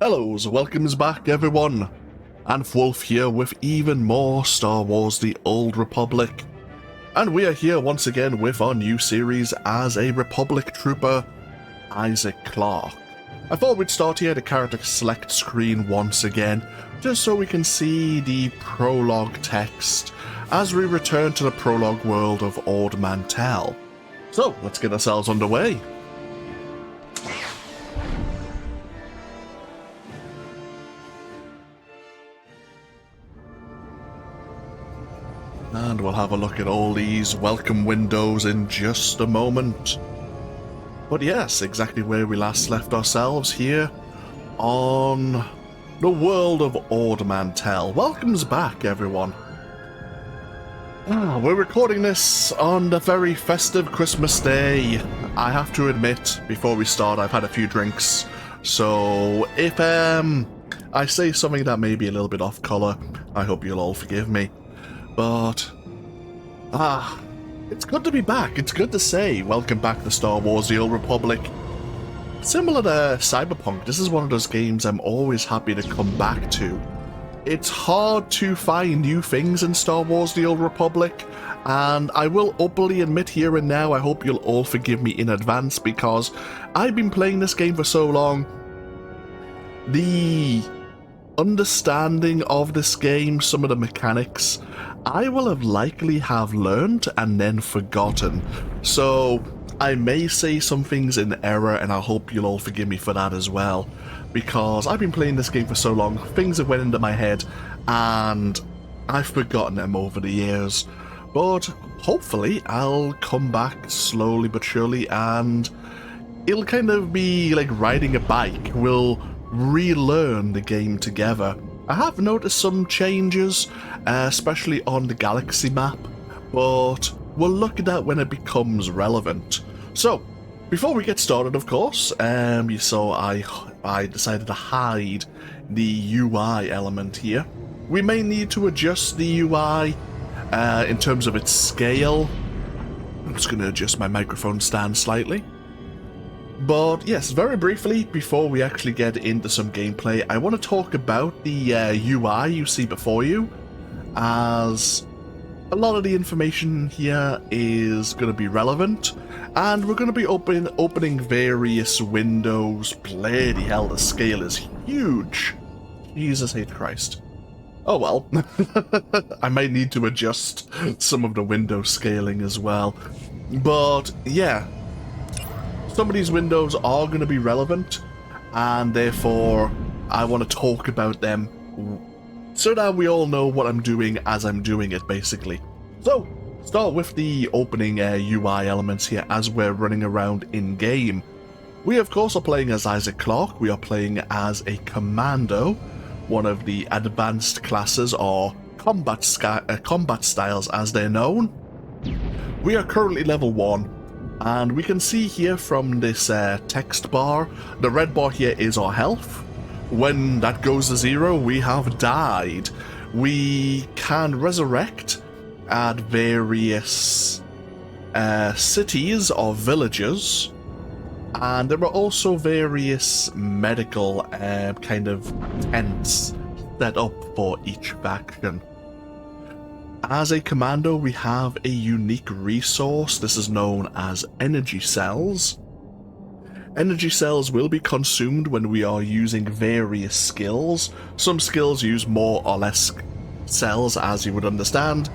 Hellos, welcomes back everyone, and Wolf here with even more Star Wars The Old Republic. And we are here once again with our new series as a Republic Trooper, Isaac Clarke. I thought we'd start here at the character select screen once again, just so we can see the prologue text as we return to the prologue world of Ord Mantell. So, let's get ourselves underway. And we'll have a look at all these welcome windows in just a moment. But yes, exactly where we last left ourselves here on the world of Ord Mantell. Welcomes back, everyone. We're recording this on the very festive Christmas day. I have to admit, before we start, I've had a few drinks. So if I say something that may be a little bit off color, I hope you'll all forgive me. But, it's good to be back. It's good to say, welcome back to Star Wars The Old Republic. Similar to Cyberpunk, this is one of those games I'm always happy to come back to. It's hard to find new things in Star Wars The Old Republic, and I will openly admit here and now, I hope you'll all forgive me in advance, because I've been playing this game for so long. The understanding of this game, some of the mechanics, I will have likely have learned and then forgotten. So I may say some things in error, and I hope you'll all forgive me for that as well, because I've been playing this game for so long, things have went into my head and I've forgotten them over the years. But hopefully I'll come back slowly but surely, and it'll kind of be like riding a bike. We'll relearn the game together. I have noticed some changes, especially on the galaxy map, but we'll look at that when it becomes relevant. So, before we get started, of course, you saw I decided to hide the UI element here. We may need to adjust the UI in terms of its scale. I'm just going to adjust my microphone stand slightly. But yes, very briefly, before we actually get into some gameplay, I want to talk about the UI you see before you, as a lot of the information here is going to be relevant, and we're going to be opening various windows. Bloody hell, the scale is huge. Jesus H. Christ. Oh well, I might need to adjust some of the window scaling as well. But yeah, some of these windows are going to be relevant, and therefore I want to talk about them so that we all know what I'm doing as I'm doing it, basically. So, start with the opening UI elements here as we're running around in-game. We, of course, are playing as Isaac Clarke. We are playing as a commando, one of the advanced classes, or combat styles as they're known. We are currently level 1. And we can see here from this text bar, the red bar here is our health. When that goes to 0, we have died. We can resurrect at various cities or villages. And there are also various medical kind of tents set up for each faction. As a commando, we have a unique resource. This is known as energy cells. Energy cells will be consumed when we are using various skills. Some skills use more or less cells, as you would understand,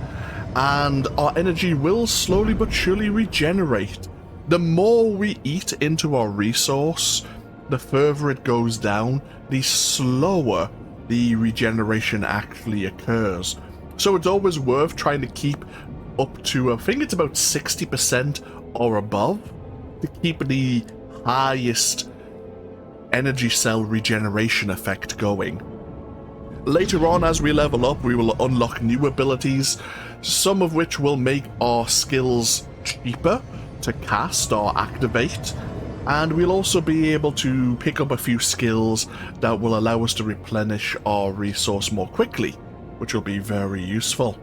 and our energy will slowly but surely regenerate. The more we eat into our resource, the further it goes down, the slower the regeneration actually occurs. So it's always worth trying to keep up to, I think it's about 60% or above, to keep the highest energy cell regeneration effect going. Later on, as we level up, we will unlock new abilities, some of which will make our skills cheaper to cast or activate, and we'll also be able to pick up a few skills that will allow us to replenish our resource more quickly, which will be very useful.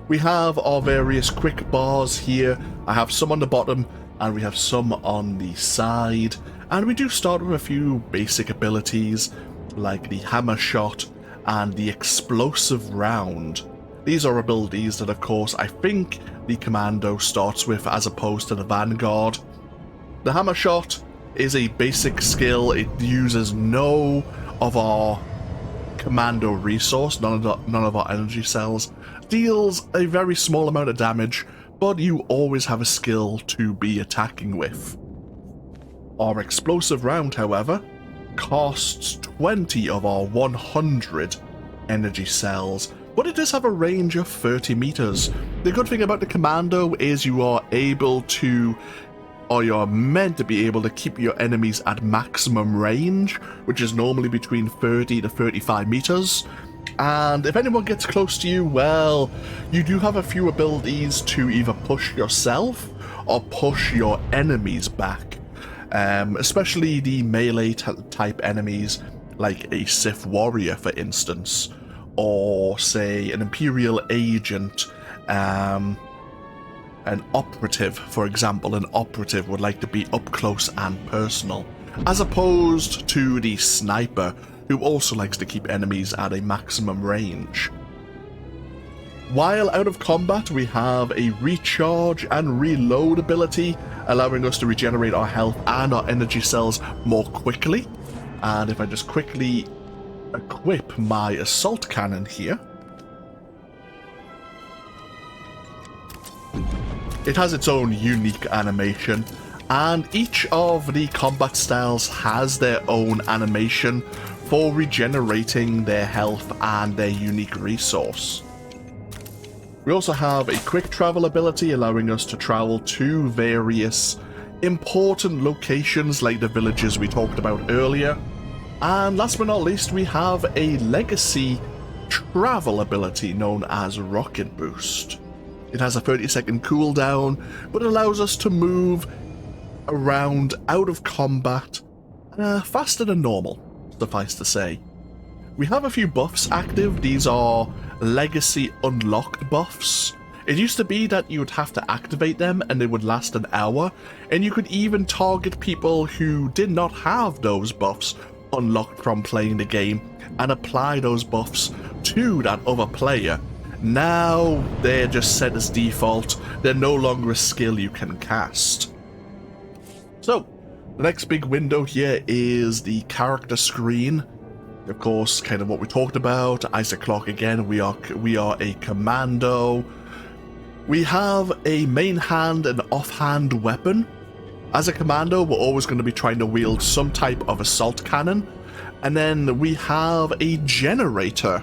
We have our various quick bars here. I have some on the bottom and we have some on the side, and we do start with a few basic abilities. like the hammer shot and the explosive round. These are abilities that, of course, I think the commando starts with as opposed to the vanguard. The hammer shot is a basic skill. It uses no of our commando resource, none of our energy cells, deals a very small amount of damage, but you always have a skill to be attacking with. Our explosive round, however, costs 20 of our 100 energy cells, but it does have a range of 30 meters. The good thing about the commando is you are able to, or you're meant to be able to, keep your enemies at maximum range, which is normally between 30 to 35 meters. And if anyone gets close to you, well, you do have a few abilities to either push yourself or push your enemies back. Especially the melee type enemies, like a Sith warrior, for instance, or say an Imperial agent, an operative, for example. An operative would like to be up close and personal, as opposed to the sniper, who also likes to keep enemies at a maximum range. While out of combat, we have a recharge and reload ability, allowing us to regenerate our health and our energy cells more quickly. And if I just quickly equip my assault cannon here, it has its own unique animation, and each of the combat styles has their own animation for regenerating their health and their unique resource. We also have a quick travel ability, allowing us to travel to various important locations like the villages we talked about earlier. And last but not least, we have a legacy travel ability known as Rocket Boost. It has a 30-second cooldown, but it allows us to move around out of combat faster than normal, suffice to say. We have a few buffs active. These are legacy unlocked buffs. It used to be that you would have to activate them and they would last an hour, and you could even target people who did not have those buffs unlocked from playing the game and apply those buffs to that other player. Now they're just set as default. They're no longer a skill you can cast. So the next big window here is the character screen. Of course, kind of what we talked about. Isaac Clarke again. We are a commando. We have a main hand and offhand weapon. As a commando, we're always going to be trying to wield some type of assault cannon. And then we have a generator.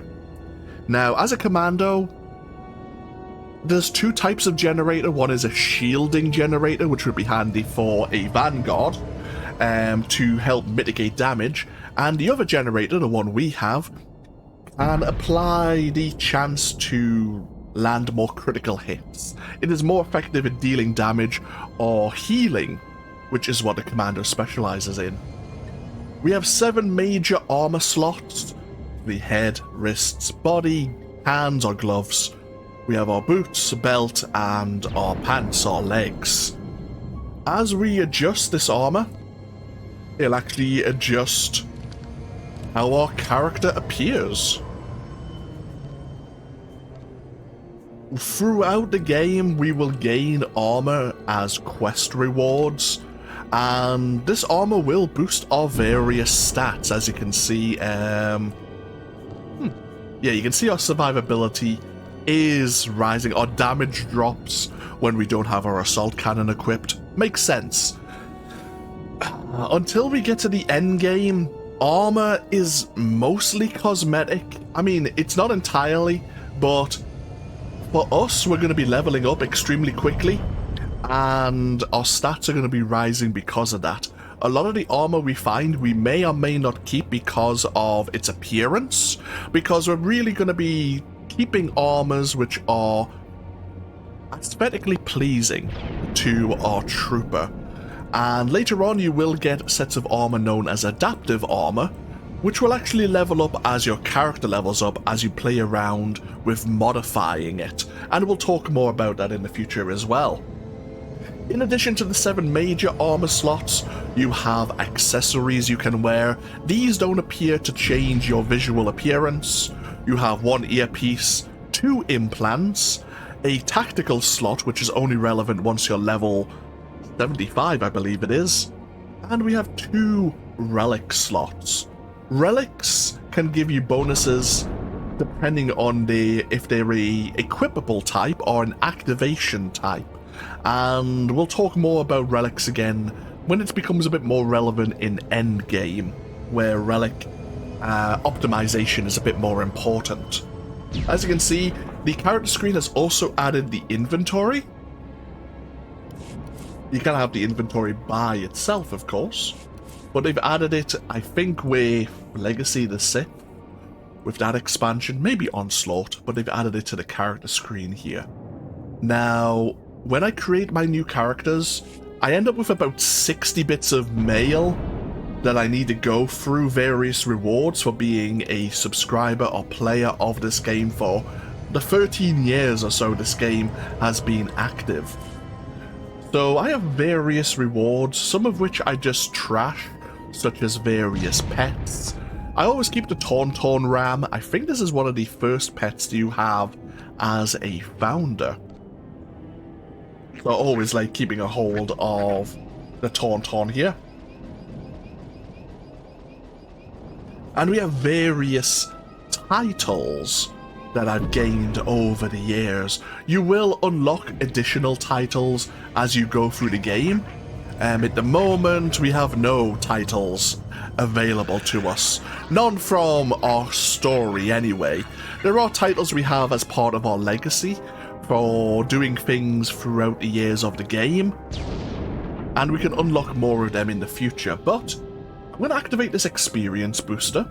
Now, as a commando, there's two types of generator. One is a shielding generator, which would be handy for a vanguard to help mitigate damage. And the other generator, the one we have, can apply the chance to land more critical hits. It is more effective at dealing damage or healing, which is what the commando specializes in. We have 7 major armor slots: the head, wrists, body, hands or gloves. We have our boots, belt, and our pants or legs. As we adjust this armor, it'll actually adjust how our character appears. Throughout the game, we will gain armor as quest rewards, and this armor will boost our various stats. As you can see, yeah, you can see our survivability is rising. Our damage drops when we don't have our assault cannon equipped. Makes sense. Until we get to the end game, armor is mostly cosmetic. I mean, it's not entirely, but for us, we're going to be leveling up extremely quickly, and our stats are going to be rising because of that. A lot of the armor we find, we may or may not keep because of its appearance, because we're really going to be keeping armors which are aesthetically pleasing to our trooper. And later on, you will get sets of armor known as adaptive armor, which will actually level up as your character levels up as you play around with modifying it. And we'll talk more about that in the future as well. In addition to the 7 major armor slots, you have accessories you can wear. These don't appear to change your visual appearance. You have 1 earpiece, 2 implants, a tactical slot which is only relevant once you're level 75, I believe it is, and we have 2 relic slots. Relics can give you bonuses depending on if they're a equipable type or an activation type. And we'll talk more about relics again when it becomes a bit more relevant in endgame, where relic optimization is a bit more important. As you can see, the character screen has also added the inventory. You can have the inventory by itself, of course, but they've added it, I think, with Legacy of the Sith, with that expansion, maybe Onslaught, but they've added it to the character screen here. Now, when I create my new characters, I end up with about 60 bits of mail that I need to go through various rewards for being a subscriber or player of this game for the 13 years or so this game has been active. So I have various rewards, some of which I just trash, such as various pets. I always keep the Tauntaun Ram. I think this is one of the first pets you have as a founder. So I always like keeping a hold of the Tauntaun here. And we have various titles that I've gained over the years. You will unlock additional titles as you go through the game. At the moment, we have no titles available to us. None from our story, anyway. There are titles we have as part of our legacy for doing things throughout the years of the game, and we can unlock more of them in the future. But I'm going to activate this experience booster.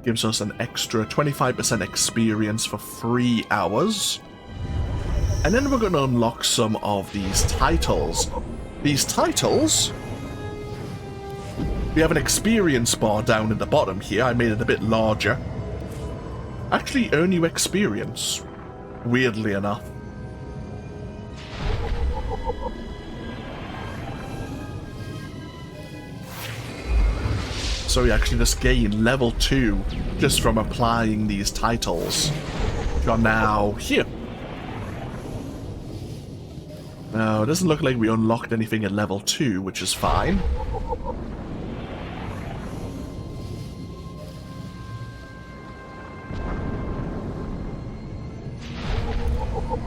Gives us an extra 25% experience for 3 hours. And then we're going to unlock some of these titles. These titles, we have an experience bar down at the bottom here. I made it a bit larger. Actually earn you experience, weirdly enough. So we actually just gain level 2 just from applying these titles, which are now here. Now, it doesn't look like we unlocked anything at level 2, which is fine.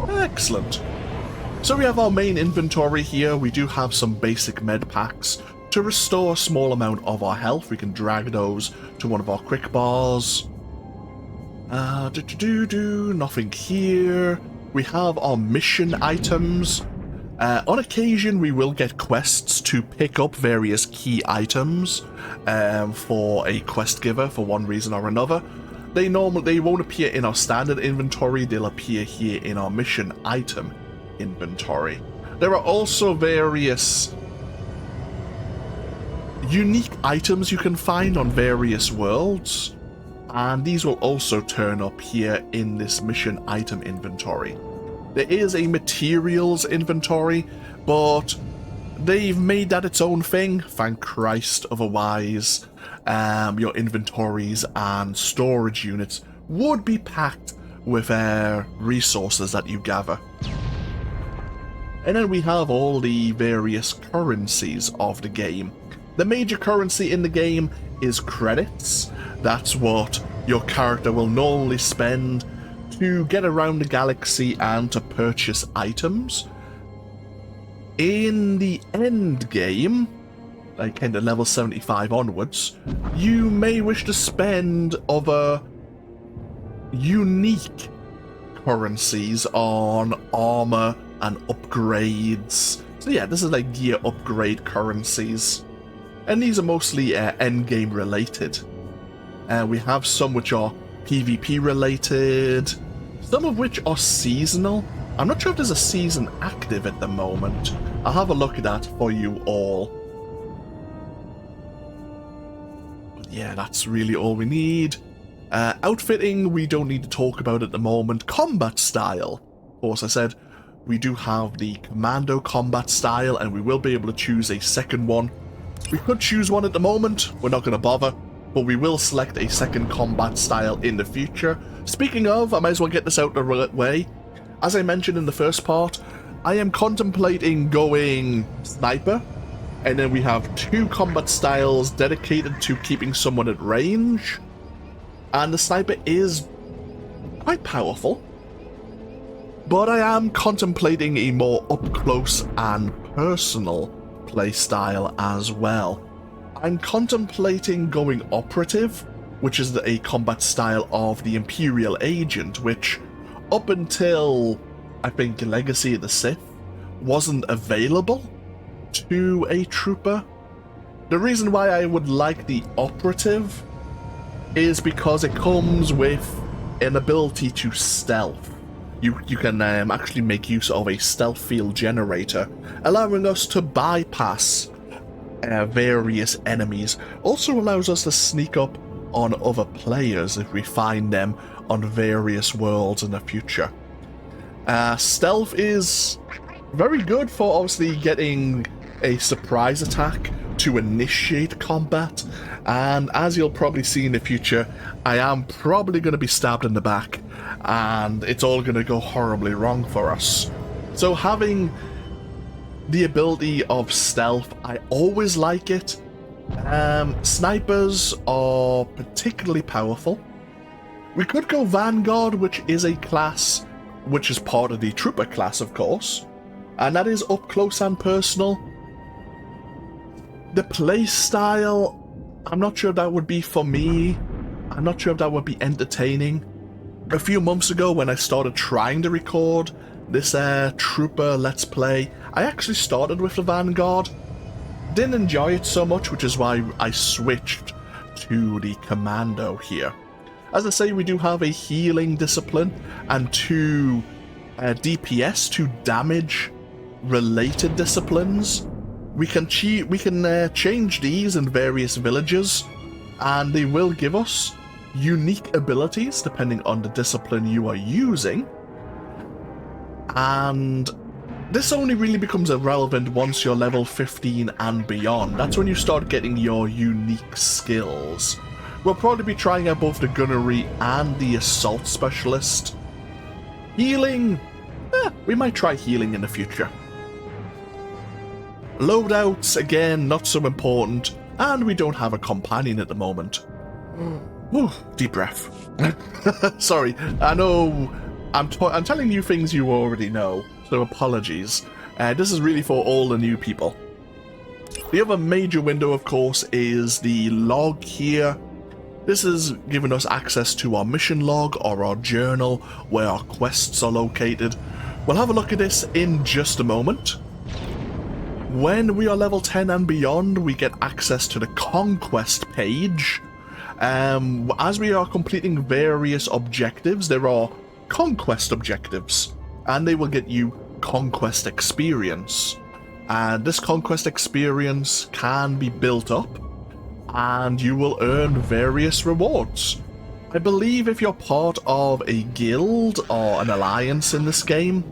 Excellent. So we have our main inventory here. We do have some basic med packs. To restore a small amount of our health, we can drag those to one of our quick bars. Nothing here. We have our mission items. On occasion, we will get quests to pick up various key items for a quest giver for one reason or another. They won't appear in our standard inventory. They'll appear here in our mission item inventory. There are also various unique items you can find on various worlds, and these will also turn up here in this mission item inventory. There is a materials inventory, but they've made that its own thing, thank Christ. Otherwise, your inventories and storage units would be packed with resources that you gather. And then we have all the various currencies of the game. The major currency in the game is credits. That's what your character will normally spend to get around the galaxy and to purchase items. In the end game, like kind of level 75 onwards, you may wish to spend other unique currencies on armor and upgrades. So yeah, this is like gear upgrade currencies. And these are mostly endgame related. We have some which are PvP related, some of which are seasonal. I'm not sure if there's a season active at the moment. I'll have a look at that for you all. But yeah, that's really all we need. Outfitting, we don't need to talk about at the moment. Combat style. Of course, I said we do have the commando combat style, and we will be able to choose a second one. We could choose one at the moment, we're not going to bother, but we will select a second combat style in the future. Speaking of, I might as well get this out the way. As I mentioned in the first part, I am contemplating going sniper, and then we have 2 combat styles dedicated to keeping someone at range. And the sniper is quite powerful, but I am contemplating a more up-close and personal playstyle as well. I'm contemplating going operative, which is a combat style of the Imperial Agent, which up until, I think, Legacy of the Sith, wasn't available to a trooper. The reason why I would like the operative is because it comes with an ability to stealth. You can actually make use of a stealth field generator, allowing us to bypass various enemies. Also allows us to sneak up on other players if we find them on various worlds in the future. Stealth is very good for obviously getting a surprise attack to initiate combat, and as you'll probably see in the future, I am probably going to be stabbed in the back, and it's all going to go horribly wrong for us. So having the ability of stealth, I always like it. Snipers are particularly powerful. We could go Vanguard, which is a class which is part of the Trooper class, of course, and that is up close and personal. The play style, I'm not sure if that would be for me. I'm not sure if that would be entertaining. A few months ago, when I started trying to record this Trooper Let's Play, I actually started with the Vanguard. Didn't enjoy it so much, which is why I switched to the Commando here. As I say, we do have a healing discipline and 2 DPS, 2 damage related disciplines. We can change these in various villages, and they will give us unique abilities depending on the discipline you are using. And this only really becomes irrelevant once you're level 15 and beyond. That's when you start getting your unique skills. We'll probably be trying out both the gunnery and the assault specialist. Healing, we might try healing in the future. Loadouts, again, not so important, and we don't have a companion at the moment. Ooh, deep breath. Sorry, I know I'm telling you things you already know, so apologies. This is really for all the new people. The other major window, of course, is the log here. This is giving us access to our mission log or our journal where our quests are located. We'll have a look at this in just a moment. When we are level 10 and beyond, we get access to the conquest page. As we are completing various objectives, there are conquest objectives, and they will get you conquest experience. And this conquest experience can be built up, and you will earn various rewards. I believe if you're part of a guild or an alliance in this game,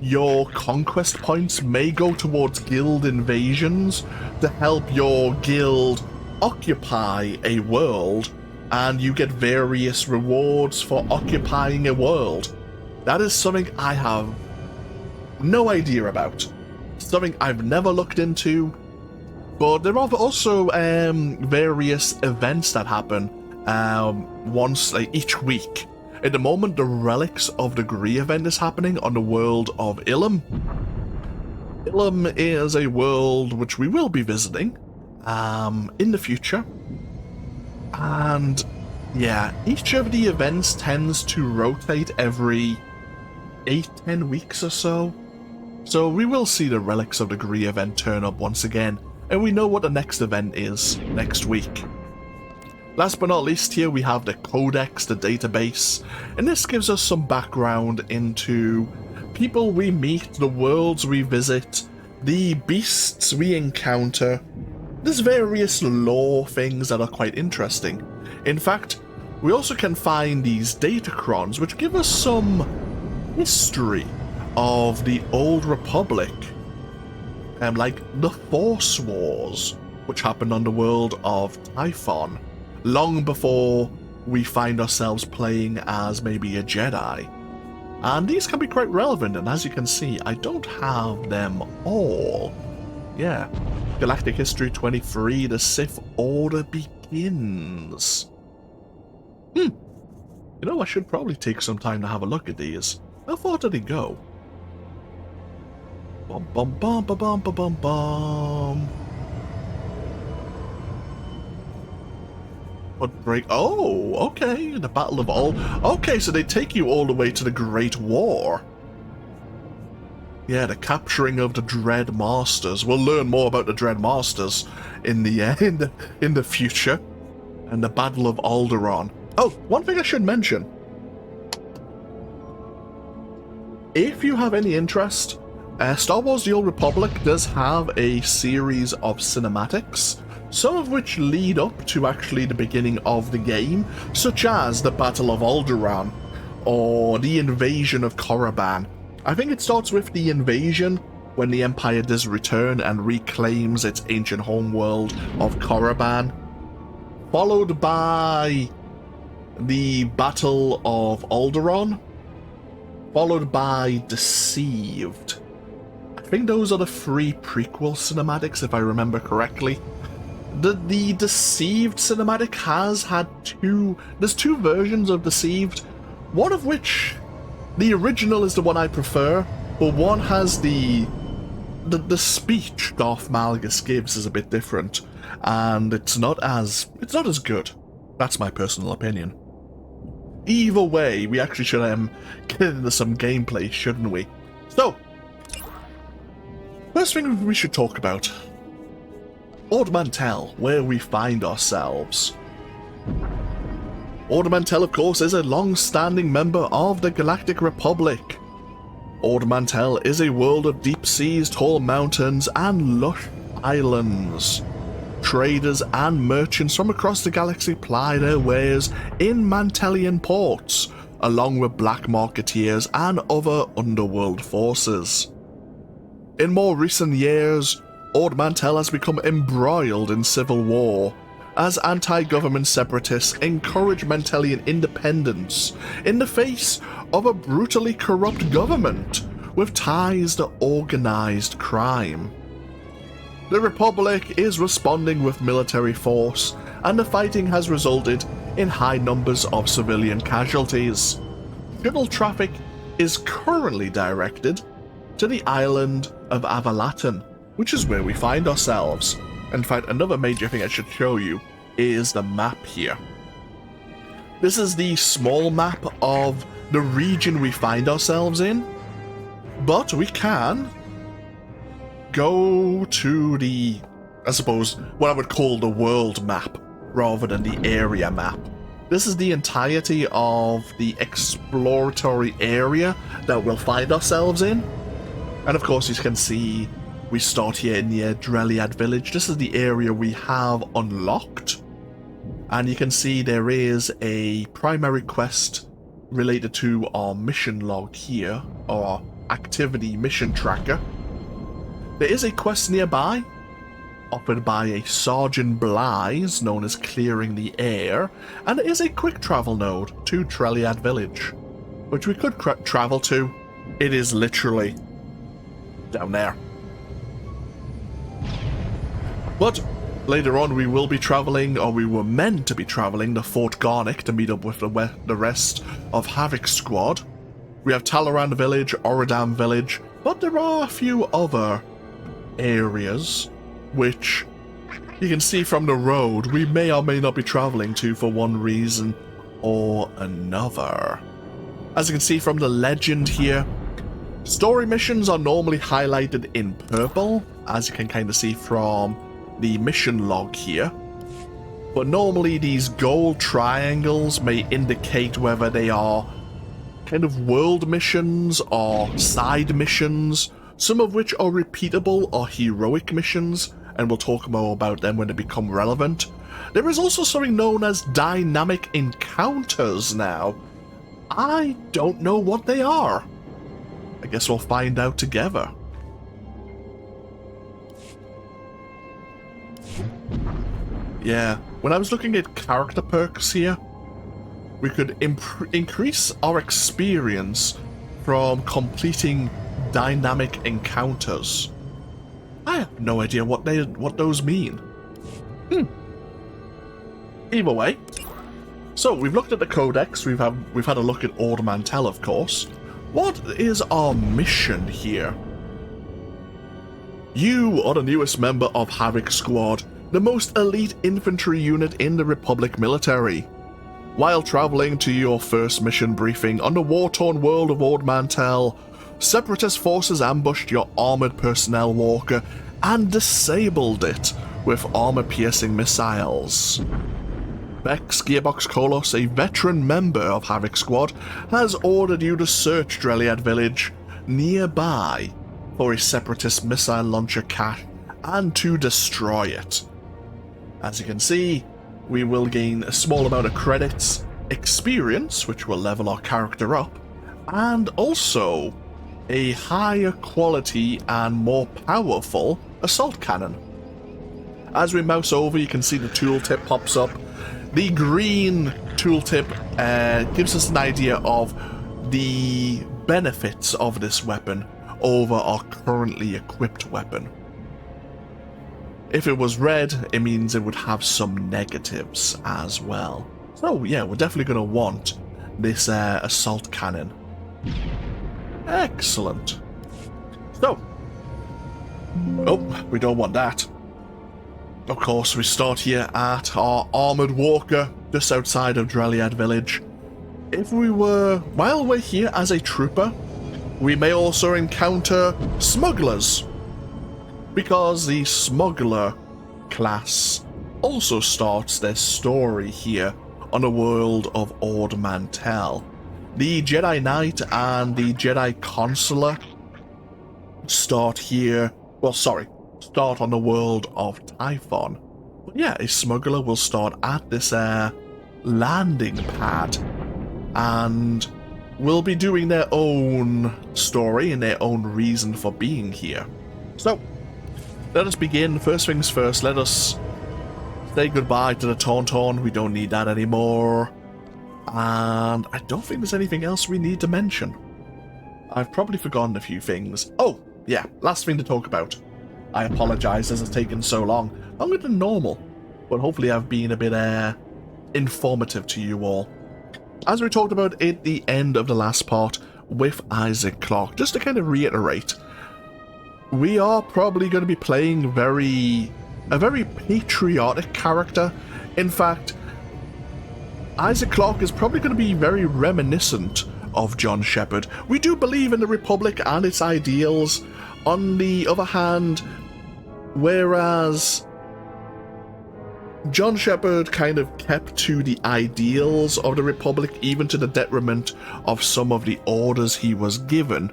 your conquest points may go towards guild invasions to help your guild occupy a world, and you get various rewards for occupying a world. That is something I have no idea about. Something I've never looked into. But there are also various events that happen once, each week. At the moment, the Relics of the Gree event is happening on the world of Ilum. Ilum is a world which we will be visiting in the future. And yeah, each of the events tends to rotate every 8-10 weeks or so. So we will see the Relics of the Gree event turn up once again, and we know what the next event is next week. Last but not least, here we have the Codex, the database, and this gives us some background into people we meet, the worlds we visit, the beasts we encounter. There's various lore things that are quite interesting. In fact, we also can find these datacrons, which give us some history of the Old Republic, like the Force Wars, which happened on the world of Typhon, long before we find ourselves playing as maybe a Jedi. And these can be quite relevant, and as you can see, I don't have them all. Yeah. Galactic History 23, the Sith Order begins. You know, I should probably take some time to have a look at these. How far did he go? Bum bum bum bum bum bum bum bum. What break? Oh, okay. The Battle of all. Okay, so they take you all the way to the Great War. Yeah, the capturing of the Dread Masters. We'll learn more about the Dread Masters in the future, and the Battle of Alderaan. Oh, one thing I should mention. If you have any interest, Star Wars: The Old Republic does have a series of cinematics, some of which lead up to actually the beginning of the game, such as the Battle of Alderaan or the invasion of Korriban. I think it starts with the invasion, when the Empire does return and reclaims its ancient homeworld of Korriban, followed by the Battle of Alderaan, followed by Deceived. I think those are the 3 prequel cinematics, if I remember correctly. The Deceived cinematic has had there's 2 versions of Deceived, one of which, the original is the one I prefer, but one has the speech Darth Malgus gives is a bit different, and it's not as good. That's my personal opinion. Either way, we actually should get into some gameplay, shouldn't we? So, first thing we should talk about, Ord Mantell, where we find ourselves. Ord Mantell, of course, is a long-standing member of the Galactic Republic. Ord Mantell is a world of deep seas, tall mountains, and lush islands. Traders and merchants from across the galaxy ply their wares in Mantellian ports, along with black marketeers and other underworld forces. In more recent years, Ord Mantell has become embroiled in civil war, as anti-government separatists encourage Mantellian independence in the face of a brutally corrupt government with ties to organized crime. The Republic is responding with military force, and the fighting has resulted in high numbers of civilian casualties. Shuttle traffic is currently directed to the island of Avilaten, which is where we find ourselves. In fact, another major thing I should show you is the map here. This is the small map of the region we find ourselves in, but we can go to the, I suppose, what I would call the world map, rather than the area map. This is the entirety of the exploratory area that we'll find ourselves in. And of course, you can see we start here near Drelliad village. This is the area we have unlocked. And you can see there is a primary quest related to our mission log here, or activity mission tracker. There is a quest nearby, offered by a Sergeant Blythe, known as Clearing the Air, and there is a quick travel node to Drelliad village, which we could travel to. It is literally down there. But later on we will be travelling, or we were meant to be travelling, to Fort Garnick to meet up with the rest of Havoc Squad. We have Talaran village, Oradam village, but there are a few other areas which you can see from the road we may or may not be travelling to for one reason or another. As you can see from the legend here, story missions are normally highlighted in purple, as you can kind of see from the mission log here, but normally these gold triangles may indicate whether they are kind of world missions or side missions, some of which are repeatable or heroic missions, and we'll talk more about them when they become relevant. There is also something known as dynamic encounters now. I don't know what they are. I guess we'll find out together. Yeah, when I was looking at character perks here, we could increase our experience from completing dynamic encounters. I have no idea what those mean. Either way, so we've looked at the codex. We've had a look at Ord Mantell, of course. What is our mission here? You are the newest member of Havoc Squad, the most elite infantry unit in the Republic military. While traveling to your first mission briefing on the war-torn world of Ord Mantell, separatist forces ambushed your armored personnel walker and disabled it with armor-piercing missiles. Bex Gearbox Kolos, a veteran member of Havoc Squad, has ordered you to search Drelliad village nearby for a separatist missile launcher cache and to destroy it. As you can see, we will gain a small amount of credits, experience, which will level our character up, and also a higher quality and more powerful assault cannon. As we mouse over, you can see the tooltip pops up. The green tooltip gives us an idea of the benefits of this weapon over our currently equipped weapon. If it was red, it means it would have some negatives as well. So yeah, we're definitely going to want this assault cannon. Excellent. So, oh, we don't want that. Of course, we start here at our armored walker, just outside of Drelliad village. While we're here as a trooper, we may also encounter smugglers, because the smuggler class also starts their story here on the world of Ord Mantell. The Jedi Knight and the Jedi Consular start on the world of Typhon. But yeah, a smuggler will start at this landing pad and will be doing their own story and their own reason for being here. So, let us begin. First things first, let us say goodbye to the Tauntaun. We don't need that anymore. And I don't think there's anything else we need to mention. I've probably forgotten a few things. Oh, yeah, last thing to talk about. I apologize as it's taken so long. Longer than normal. But hopefully I've been a bit informative to you all. As we talked about at the end of the last part with Isaac Clarke, just to kind of reiterate, we are probably going to be playing a very patriotic character. In fact, Isaac Clarke is probably going to be very reminiscent of John Shepard. We do believe in the Republic and its ideals. On the other hand, whereas John Shepard kind of kept to the ideals of the Republic, even to the detriment of some of the orders he was given,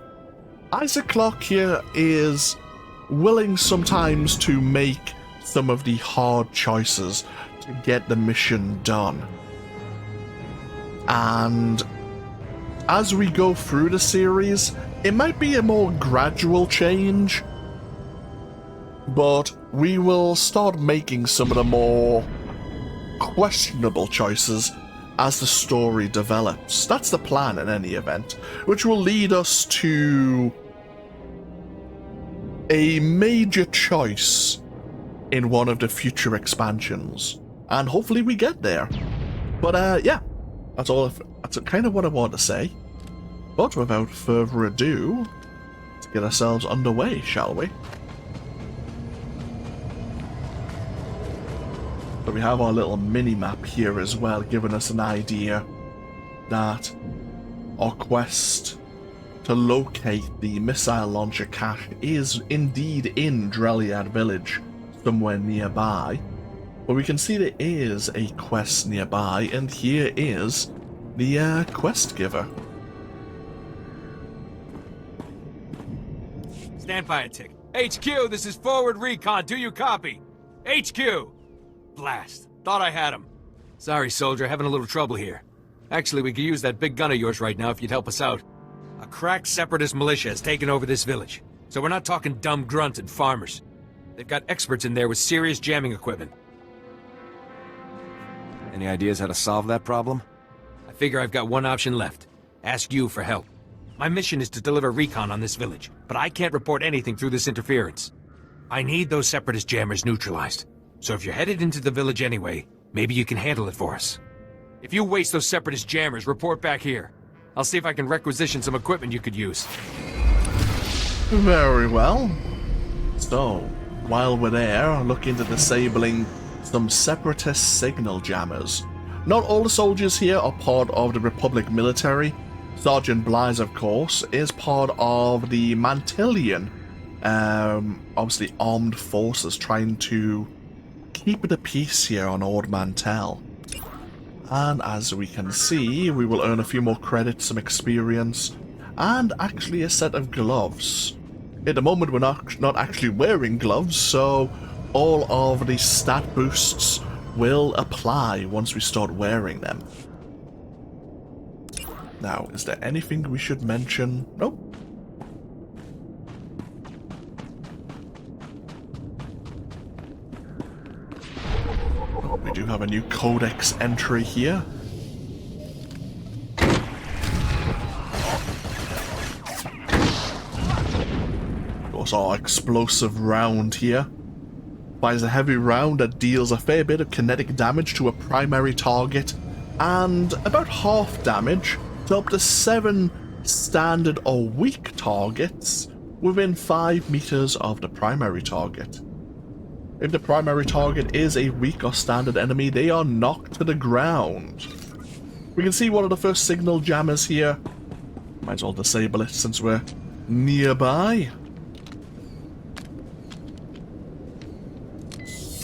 Isaac Clarke here is willing sometimes to make some of the hard choices to get the mission done. And as we go through the series, it might be a more gradual change, but we will start making some of the more questionable choices as the story develops. That's the plan in any event, which will lead us to a major choice in one of the future expansions. And hopefully we get there. But yeah, that's kind of what I want to say. But without further ado, let's get ourselves underway, shall we? So we have our little mini-map here as well, giving us an idea that our quest to locate the missile launcher cache is indeed in Drelliad village, somewhere nearby. But we can see there is a quest nearby, and here is the quest giver. Stand by a tick. HQ, this is forward recon. Do you copy? HQ! Blast. Thought I had him. Sorry, soldier. Having a little trouble here. Actually, we could use that big gun of yours right now if you'd help us out. A A cracked separatist militia has taken over this village. So we're not talking dumb grunts and farmers. They've got experts in there with serious jamming equipment. Any ideas how to solve that problem? I figure I've got one option left. Ask you for help. My mission is to deliver recon on this village, but I can't report anything through this interference. I need those separatist jammers neutralized. So if you're headed into the village anyway, maybe you can handle it for us. If you waste those separatist jammers, report back here. I'll see if I can requisition some equipment you could use. Very well. So, while we're there, look into disabling some separatist signal jammers. Not all the soldiers here are part of the Republic military. Sergeant Blythe, of course, is part of the Mantellian, obviously armed forces trying to keep the peace here on Ord Mantell. And as we can see, we will earn a few more credits, some experience, and actually a set of gloves. At the moment we're not actually wearing gloves, so all of the stat boosts will apply once we start wearing them. Now, is there anything we should mention? Nope. We do have a new codex entry here. Of course, our explosive round here fires a heavy round that deals a fair bit of kinetic damage to a primary target and about half damage to up to 7 standard or weak targets within 5 meters of the primary target. If the primary target is a weak or standard enemy, they are knocked to the ground. We can see one of the first signal jammers here. Might as well disable it since we're nearby.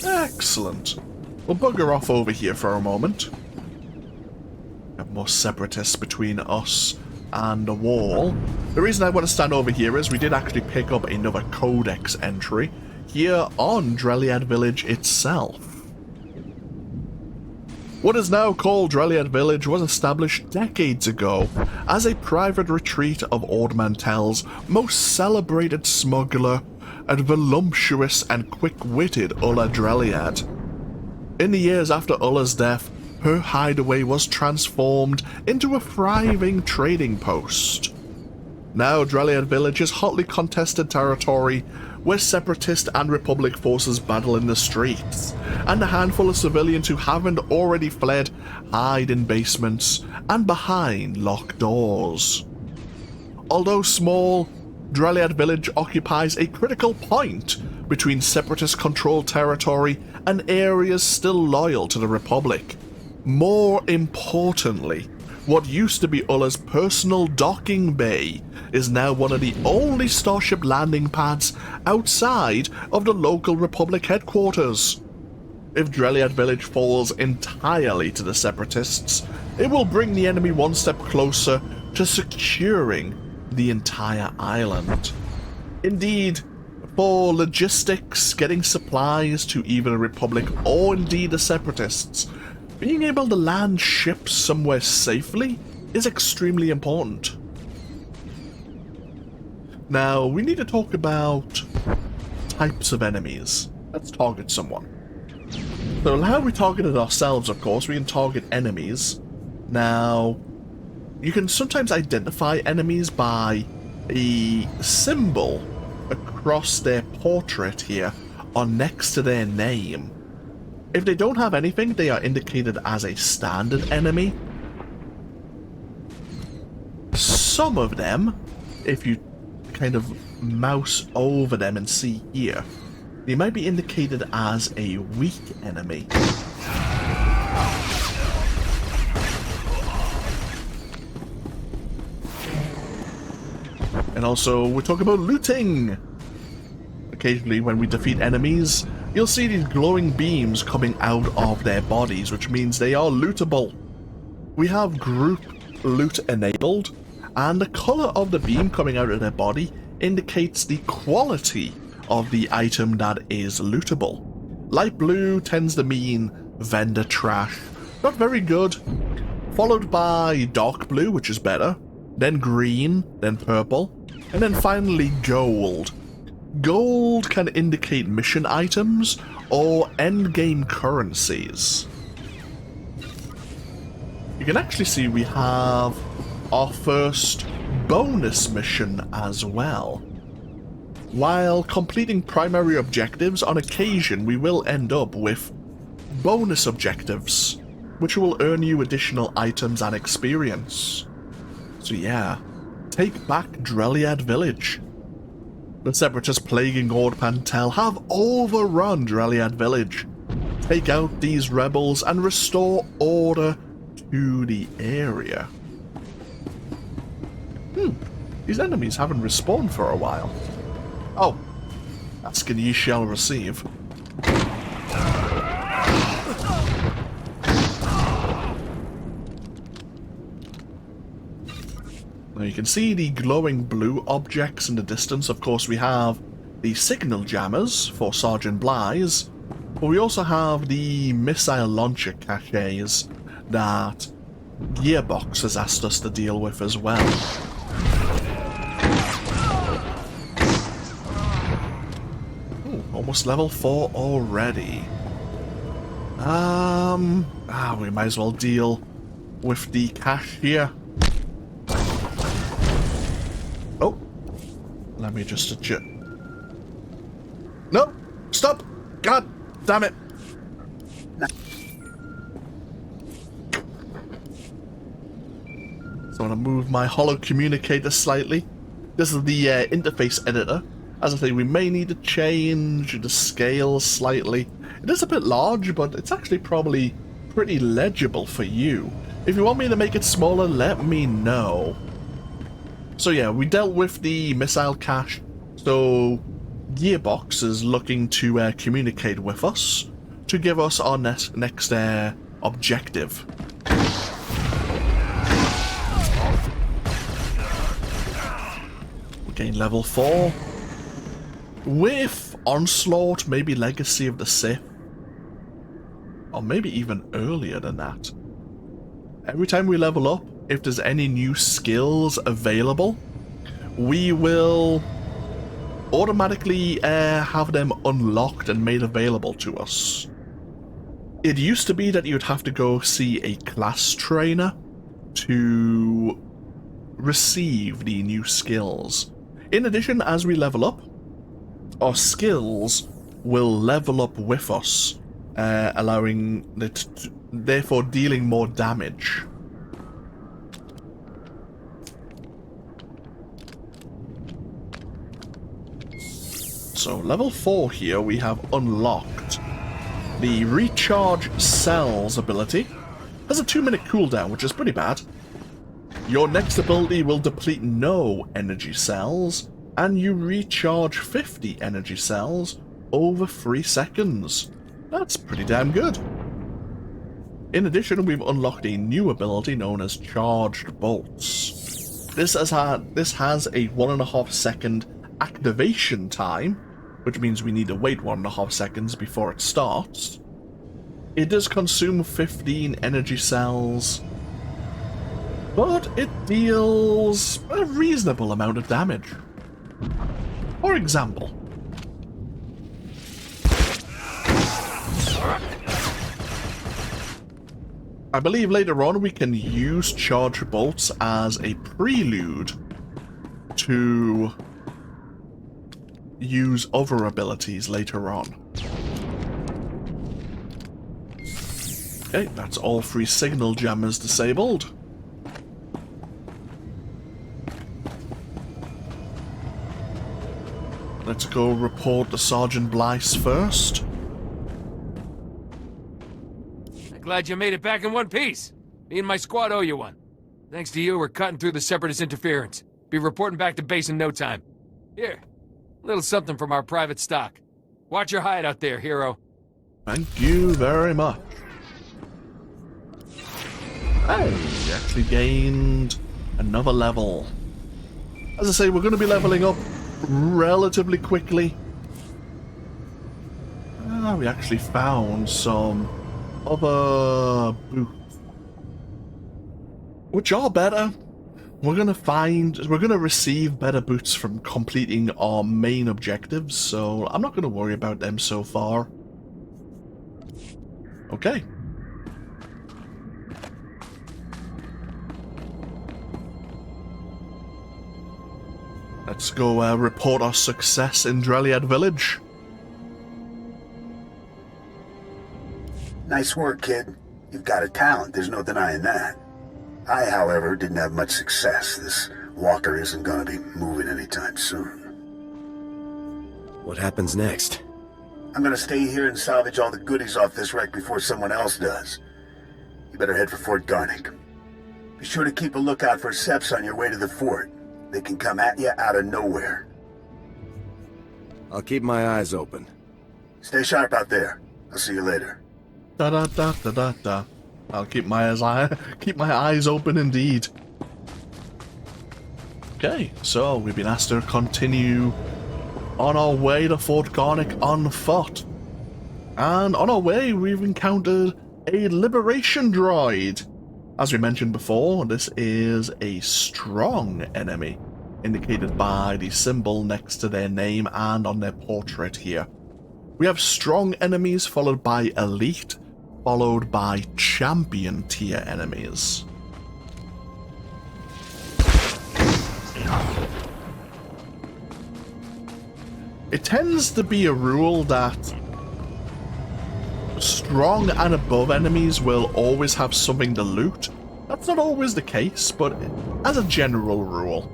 Excellent. We'll bugger off over here for a moment. Have more separatists between us and the wall. The reason I want to stand over here is we did actually pick up another codex entry here on Drelliad Village itself. What is now called Drelliad Village was established decades ago as a private retreat of Ord Mantell's most celebrated smuggler and voluptuous and quick-witted Ulla Drelliad. In the years after Ulla's death, her hideaway was transformed into a thriving trading post. Now Drelliad Village is hotly contested territory where separatist and republic forces battle in the streets, and a handful of civilians who haven't already fled hide in basements and behind locked doors. Although small, Drelliad Village occupies a critical point between separatist-controlled territory and areas still loyal to the Republic. More importantly, what used to be Ulla's personal docking bay is now one of the only starship landing pads outside of the local Republic headquarters. If Drelliad Village falls entirely to the separatists, it will bring the enemy one step closer to securing the entire island. Indeed, for logistics, getting supplies to either the Republic or indeed the separatists, being able to land ships somewhere safely is extremely important. Now, we need to talk about types of enemies. Let's target someone. So how we targeted ourselves, of course, we can target enemies. Now, you can sometimes identify enemies by a symbol across their portrait here or next to their name. If they don't have anything, they are indicated as a standard enemy. Some of them, if you kind of mouse over them and see here, they might be indicated as a weak enemy. And also, we're talking about looting. Occasionally, when we defeat enemies, you'll see these glowing beams coming out of their bodies, which means they are lootable. We have group loot enabled, and the color of the beam coming out of their body indicates the quality of the item that is lootable. Light blue tends to mean vendor trash, not very good, followed by dark blue, which is better, then green, then purple, and then finally gold. Gold can indicate mission items or endgame currencies. You can actually see we have our first bonus mission as well. While completing primary objectives, on occasion we will end up with bonus objectives, which will earn you additional items and experience. So yeah, take back Drelliad Village. The separatists plaguing Ord Mantell have overrun Drelliad Village. Take out these rebels and restore order to the area. These enemies haven't respawned for a while. Oh, asking ye shall receive. Now you can see the glowing blue objects in the distance. Of course, we have the signal jammers for Sergeant Bly's, but we also have the missile launcher caches that Gearbox has asked us to deal with as well. Ooh, almost level 4 already. We might as well deal with the cache here. Oh, let me just adjust. No, stop! God damn it! So I'm going to move my holo communicator slightly. This is the interface editor. As I say, we may need to change the scale slightly. It is a bit large, but it's actually probably pretty legible for you. If you want me to make it smaller, let me know. So yeah, we dealt with the missile cache. So Gearbox is looking to communicate with us to give us our next objective. Gain level 4. With Onslaught, maybe Legacy of the Sith. Or maybe even earlier than that. Every time we level up, if there's any new skills available, we will automatically have them unlocked and made available to us. It used to be that you'd have to go see a class trainer to receive the new skills. In addition, as we level up, our skills will level up with us, allowing it, therefore dealing more damage. So level 4 here we have unlocked the Recharge Cells ability. Has a 2-minute cooldown, which is pretty bad. Your next ability will deplete no energy cells, and you recharge 50 energy cells over 3 seconds. That's pretty damn good. In addition, we've unlocked a new ability known as Charged Bolts. This has a 1.5 second activation time, which means we need to wait 1.5 seconds before it starts. It does consume 15 energy cells, but it deals a reasonable amount of damage. For example, I believe later on we can use Charge Bolts as a prelude to use other abilities later on. Okay, that's all 3 signal jammers disabled. Let's go report to Sergeant Blyce first. I'm glad you made it back in one piece. Me and my squad owe you one. Thanks to you, we're cutting through the separatist interference. Be reporting back to base in no time. Here, a little something from our private stock. Watch your hide out there, hero. Thank you very much. Hey, we actually gained another level. As I say, we're going to be leveling up relatively quickly. We actually found some other boots, which are better. we're gonna receive better boots from completing our main objectives, so I'm not gonna worry about them so far. Okay. Let's go report our success in Drelliad village. Nice work, kid. You've got a talent, there's no denying that. I, however, didn't have much success. This walker isn't gonna be moving anytime soon. What happens next? I'm gonna stay here and salvage all the goodies off this wreck before someone else does. You better head for Fort Garnick. Be sure to keep a lookout for Seps on your way to the fort. They can come at you out of nowhere. I'll keep my eyes open. Stay sharp out there. I'll see you later. Da da da da da da. I'll keep my eyes open indeed. Okay, so we've been asked to continue on our way to Fort Garnick on foot. And on our way, we've encountered a liberation droid. As we mentioned before, this is a strong enemy, indicated by the symbol next to their name and on their portrait here. We have strong enemies followed by elite, followed by champion tier enemies. It tends to be a rule that strong and above enemies will always have something to loot. That's not always the case, but as a general rule.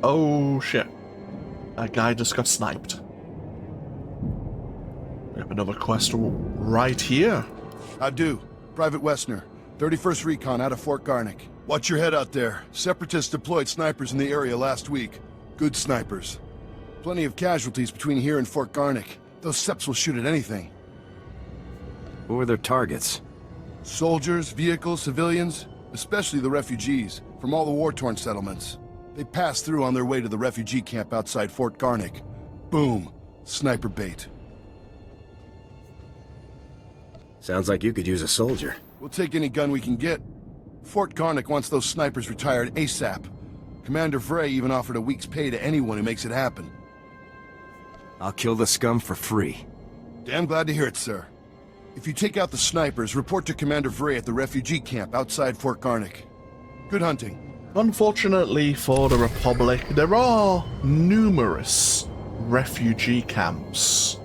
Oh shit. That guy just got sniped. We have another quest right here. I do. Private Westner, 31st Recon out of Fort Garnick. Watch your head out there. Separatists deployed snipers in the area last week. Good snipers. Plenty of casualties between here and Fort Garnick. Those Seps will shoot at anything. Who are their targets? Soldiers, vehicles, civilians, especially the refugees from all the war-torn settlements. They pass through on their way to the refugee camp outside Fort Garnick. Boom. Sniper bait. Sounds like you could use a soldier. We'll take any gun we can get. Fort Garnick wants those snipers retired ASAP. Commander Frey even offered a week's pay to anyone who makes it happen. I'll kill the scum for free. Damn glad to hear it, sir. If you take out the snipers, report to Commander Frey at the refugee camp outside Fort Garnick. Good hunting. Unfortunately for the Republic, there are numerous refugee camps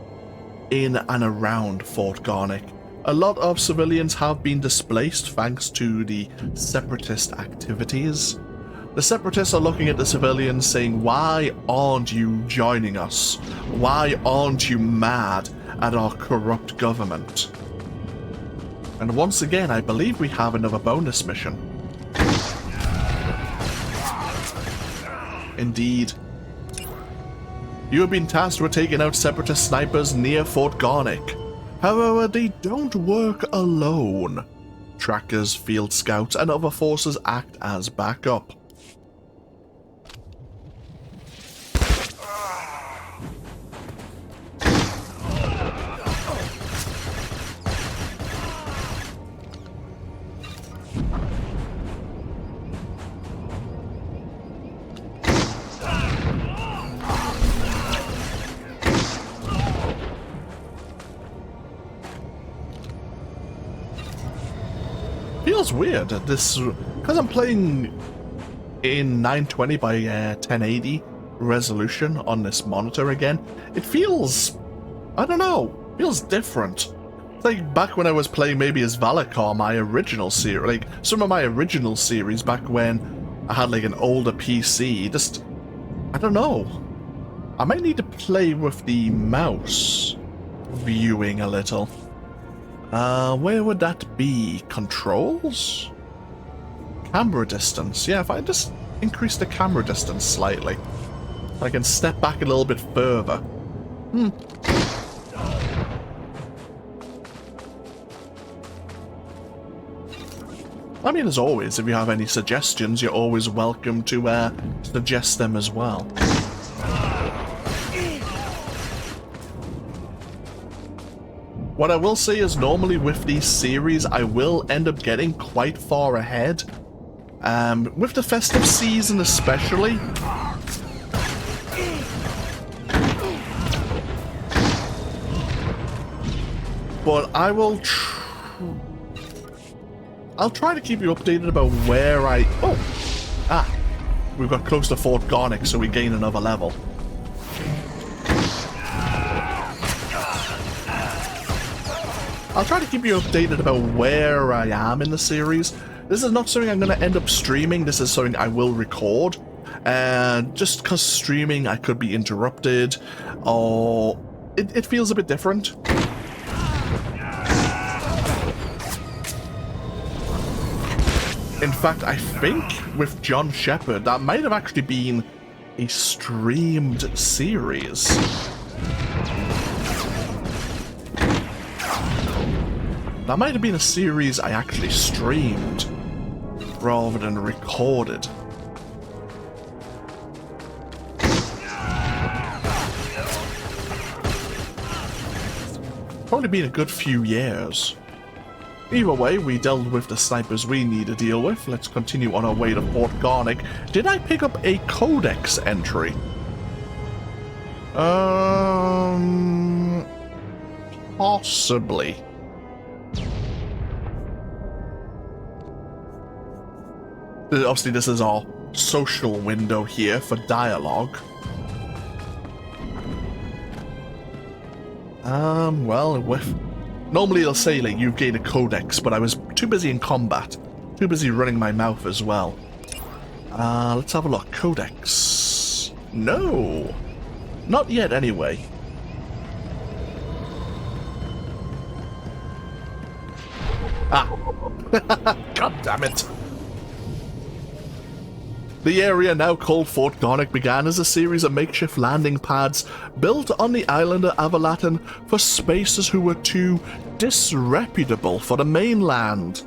in and around Fort Garnick. A lot of civilians have been displaced thanks to the separatist activities. The separatists are looking at the civilians saying, why aren't you joining us? Why aren't you mad at our corrupt government? And once again, I believe we have another bonus mission. Indeed. You have been tasked with taking out separatist snipers near Fort Garnick. However, they don't work alone. Trackers, field scouts, and other forces act as backup. Feels weird this because I'm playing in 920 by 1080 resolution on this monitor again. It feels, I don't know, feels different. It's like back when I was playing maybe as Valakar, my original series, like some of my original series back when I had like an older PC. Just, I don't know. I might need to play with the mouse viewing a little. Where would that be? Controls? Camera distance. Yeah, if I just increase the camera distance slightly, I can step back a little bit further. I mean, as always, if you have any suggestions, you're always welcome to suggest them as well. What I will say is normally with these series, I will end up getting quite far ahead. With the festive season especially. But I will I'll try to keep you updated about where I... Oh! Ah! We've got close to Fort Garnick, so we gain another level. I'll try to keep you updated about where I am in the series. This is not something I'm going to end up streaming, this is something I will record. And just because streaming I could be interrupted, or it feels a bit different. In fact, I think with John Shepard, that might have actually been a streamed series. That might have been a series I actually streamed, rather than recorded. Probably been a good few years. Either way, we dealt with the snipers we need to deal with. Let's continue on our way to Fort Garnick. Did I pick up a codex entry? Possibly. Obviously, this is our social window here for dialogue. Well, normally it'll say, like, you've gained a codex, but I was too busy in combat. Too busy running my mouth as well. Let's have a look. Codex. No! Not yet, anyway. Ah! God damn it! The area now called Fort Garnick began as a series of makeshift landing pads built on the island of Avilaten for spacers who were too disreputable for the mainland.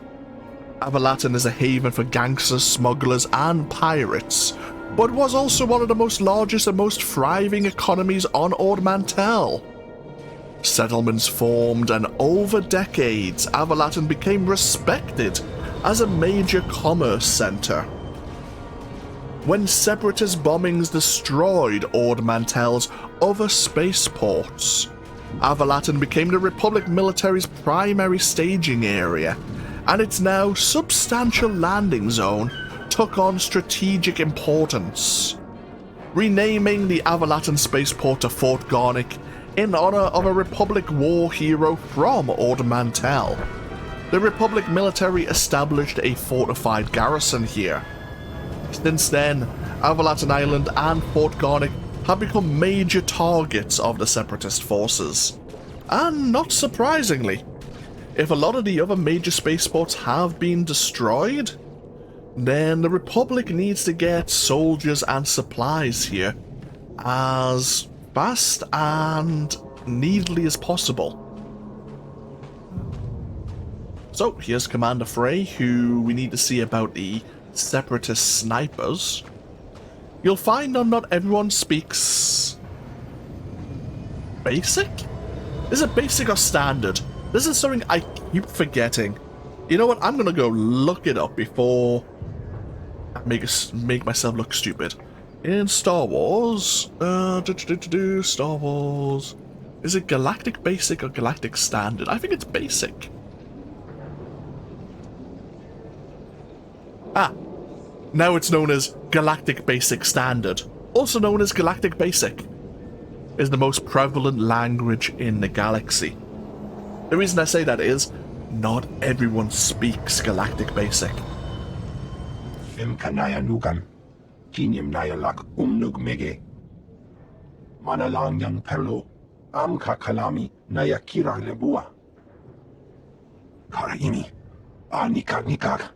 Avilaten is a haven for gangsters, smugglers, and pirates, but was also one of the most largest and most thriving economies on Ord Mantell. Settlements formed, and over decades, Avilaten became respected as a major commerce center. When separatist bombings destroyed Ord Mantell's other spaceports, Avilaten became the Republic military's primary staging area, and its now substantial landing zone took on strategic importance. Renaming the Avilaten spaceport to Fort Garnick in honor of a Republic war hero from Ord Mantell, the Republic military established a fortified garrison here. Since then, Avilaten Island and Fort Garnick have become major targets of the separatist forces. And not surprisingly, if a lot of the other major spaceports have been destroyed, then the Republic needs to get soldiers and supplies here as fast and neatly as possible. So here's Commander Frey, who we need to see about the separatist snipers. You'll find that not everyone speaks basic? Is it basic or standard? This is something I keep forgetting. You know what? I'm gonna go look it up before I make myself look stupid. In Star Wars, Star Wars, is it Galactic Basic or Galactic Standard? I think it's Basic. Ah, now it's known as Galactic Basic Standard, also known as Galactic Basic, is the most prevalent language in the galaxy. The reason I say that is, not everyone speaks Galactic Basic. Nugan, Kinyam Nayalak Umnug Mege, Manalang Yang Perlo, Amka Kalami, Nayakira Lebua, Karaimi, Anikak Nikak.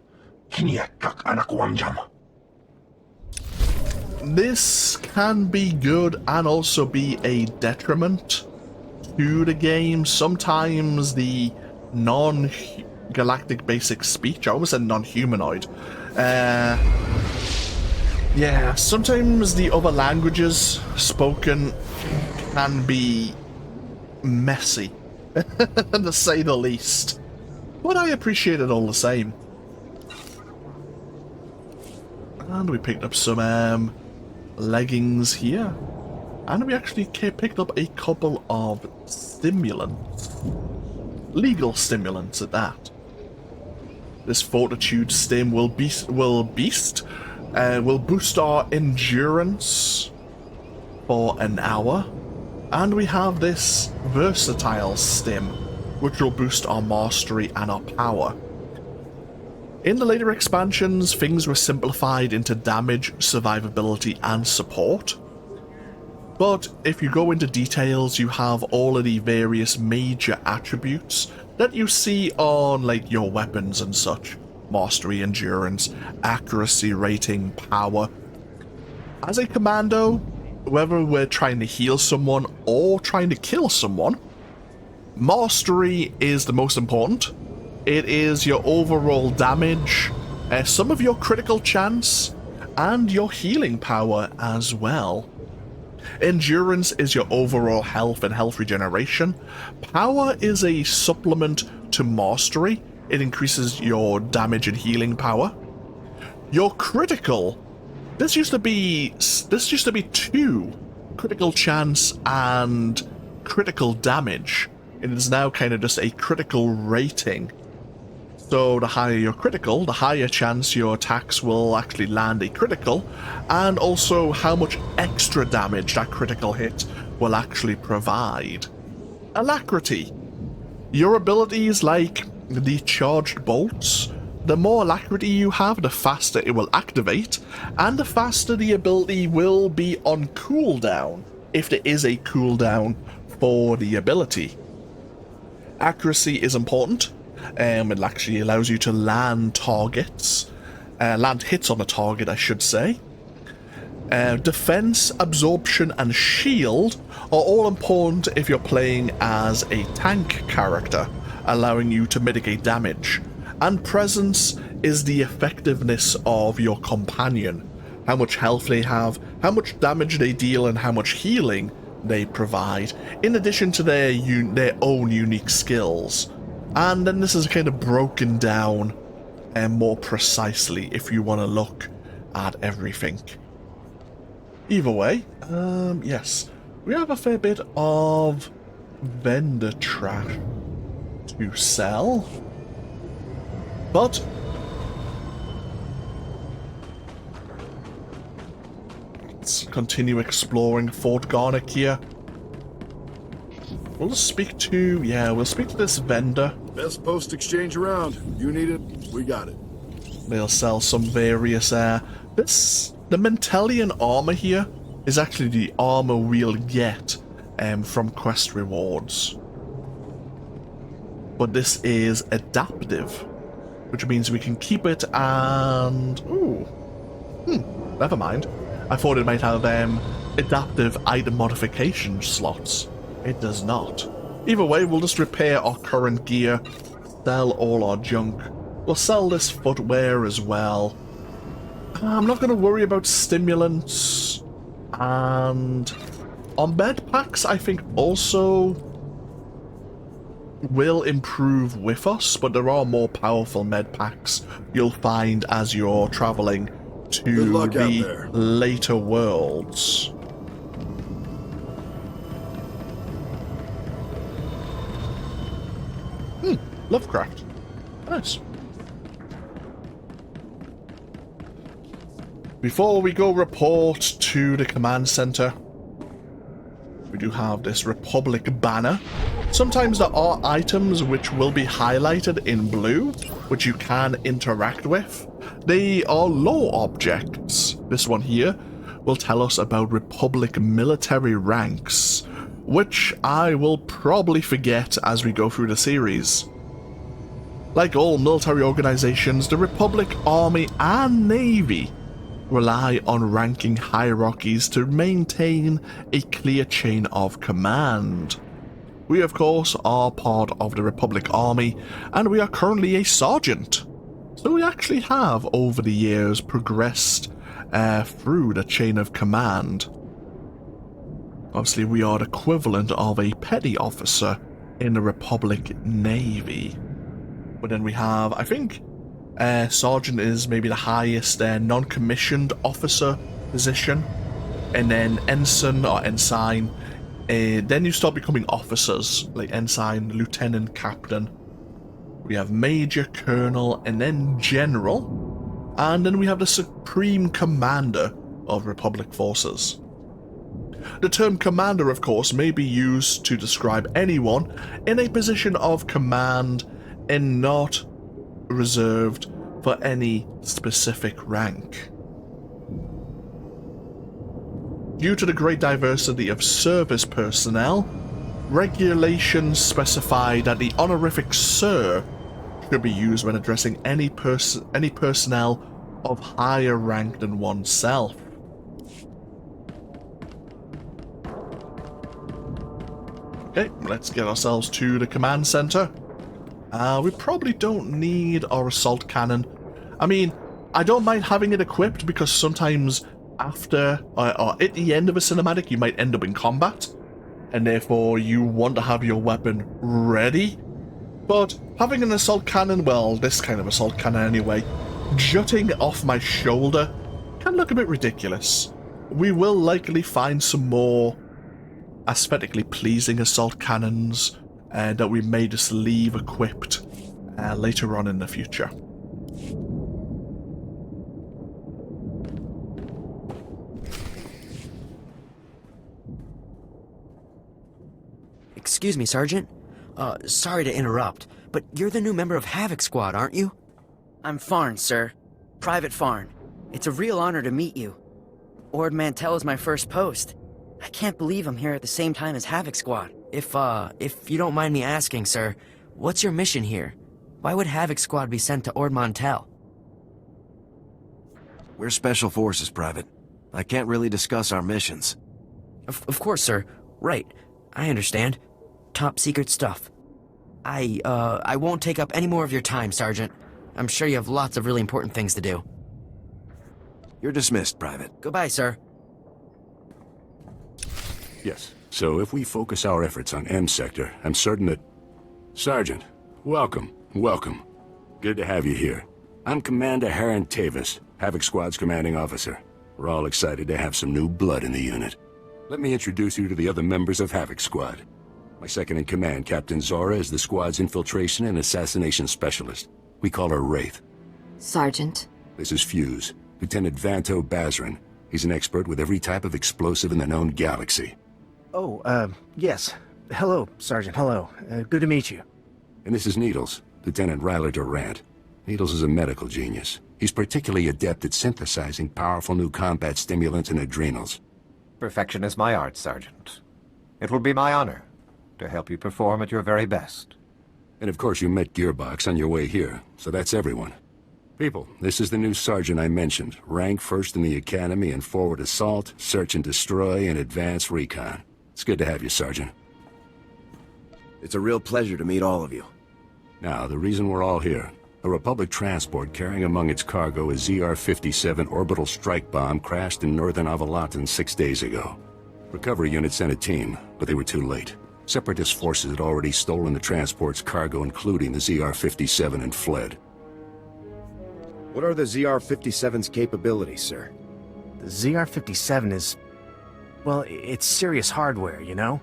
This can be good and also be a detriment to the game. Sometimes the non-galactic basic speech, I almost said non-humanoid, yeah, sometimes the other languages spoken can be messy. to say the least. But I appreciate it all the same. And we picked up some leggings here. And we actually picked up a couple of stimulants. Legal stimulants at that. This fortitude stim will boost our endurance for an hour. And we have this versatile stim, which will boost our mastery and our power. In the later expansions, things were simplified into damage, survivability, and support. But if you go into details, you have all of the various major attributes that you see on, like, your weapons and such. Mastery, endurance, accuracy rating, power. As a commando, whether we're trying to heal someone or trying to kill someone, mastery is the most important. It is your overall damage, some of your critical chance, and your healing power as well. Endurance is your overall health and health regeneration. Power is a supplement to mastery. It increases your damage and healing power. Your critical, this used to be 2 critical chance and critical damage. It is now kind of just a critical rating. So the higher your critical, the higher chance your attacks will actually land a critical, and also how much extra damage that critical hit will actually provide. Alacrity. Your abilities like the charged bolts, the more alacrity you have, the faster it will activate, and the faster the ability will be on cooldown, if there is a cooldown for the ability. Accuracy is important. It actually allows you to land hits on a target, I should say. Defense, absorption, and shield are all important if you're playing as a tank character, allowing you to mitigate damage. And presence is the effectiveness of your companion, how much health they have, how much damage they deal, and how much healing they provide, in addition to their own unique skills. And then this is kind of broken down more precisely if you want to look at everything. Either way, yes, we have a fair bit of vendor trash to sell, but let's continue exploring Fort Garnick here. We'll speak to this vendor. Best post exchange around. You need it, we got it. They'll sell some various, the Mantellian armor here is actually the armor we'll get from quest rewards. But this is adaptive, which means we can keep it and... never mind. I thought it might have adaptive item modification slots. It does not. Either way, we'll just repair our current gear, sell all our junk. We'll sell this footwear as well. I'm not going to worry about stimulants. And our med packs, I think, also will improve with us, but there are more powerful med packs you'll find as you're traveling to the later worlds. Lovecraft. Nice. Before we go report to the command center, we do have this Republic banner. Sometimes there are items which will be highlighted in blue, which you can interact with. They are lore objects. This one here will tell us about Republic military ranks, which I will probably forget as we go through the series. Like all military organizations, the Republic Army and Navy rely on ranking hierarchies to maintain a clear chain of command. We, of course, are part of the Republic Army, and we are currently a sergeant. So we actually have, over the years, progressed through the chain of command. Obviously, we are the equivalent of a petty officer in the Republic Navy. But then we have, I think, Sergeant is maybe the highest non-commissioned officer position, and then Ensign or Ensign. Then you start becoming officers, like Ensign, Lieutenant, Captain. We have Major, Colonel, and then General. And then we have the Supreme Commander of Republic Forces. The term Commander, of course, may be used to describe anyone in a position of command and not reserved for any specific rank. Due to the great diversity of service personnel, regulations specify that the honorific Sir should be used when addressing any personnel of higher rank than oneself. Okay, let's get ourselves to the command center. We probably don't need our assault cannon. I mean, I don't mind having it equipped because sometimes after or at the end of a cinematic you might end up in combat, and therefore you want to have your weapon ready. But having an assault cannon, well, this kind of assault cannon anyway, jutting off my shoulder can look a bit ridiculous. We will likely find some more aesthetically pleasing assault cannons that we may just leave equipped later on in the future. Excuse me, Sergeant. Sorry to interrupt, but you're the new member of Havoc Squad, aren't you? I'm Farn, sir. Private Farn. It's a real honor to meet you. Ord Mantell is my first post. I can't believe I'm here at the same time as Havoc Squad. If you don't mind me asking, sir, what's your mission here? Why would Havoc Squad be sent to Ord Mantell? We're Special Forces, Private. I can't really discuss our missions. Of course, sir. Right. I understand. Top secret stuff. I won't take up any more of your time, Sergeant. I'm sure you have lots of really important things to do. You're dismissed, Private. Goodbye, sir. Yes. So if we focus our efforts on M Sector, I'm certain that... Sergeant, welcome. Welcome. Good to have you here. I'm Commander Harren Tavis, Havoc Squad's commanding officer. We're all excited to have some new blood in the unit. Let me introduce you to the other members of Havoc Squad. My second-in-command, Captain Zora, is the squad's infiltration and assassination specialist. We call her Wraith. Sergeant. This is Fuse, Lieutenant Vanto Bazrin. He's an expert with every type of explosive in the known galaxy. Oh, yes. Hello, Sergeant, hello. Good to meet you. And this is Needles, Lieutenant Ryler Durant. Needles is a medical genius. He's particularly adept at synthesizing powerful new combat stimulants and adrenals. Perfection is my art, Sergeant. It will be my honor to help you perform at your very best. And of course you met Gearbox on your way here, so that's everyone. People, this is the new sergeant I mentioned, rank first in the Academy in forward assault, search and destroy, and advanced recon. It's good to have you, Sergeant. It's a real pleasure to meet all of you. Now, the reason we're all here. A Republic transport carrying among its cargo a ZR-57 orbital strike bomb crashed in northern Avilaten 6 days ago. Recovery units sent a team, but they were too late. Separatist forces had already stolen the transport's cargo, including the ZR-57, and fled. What are the ZR-57's capabilities, sir? The ZR-57 is... well, it's serious hardware, you know?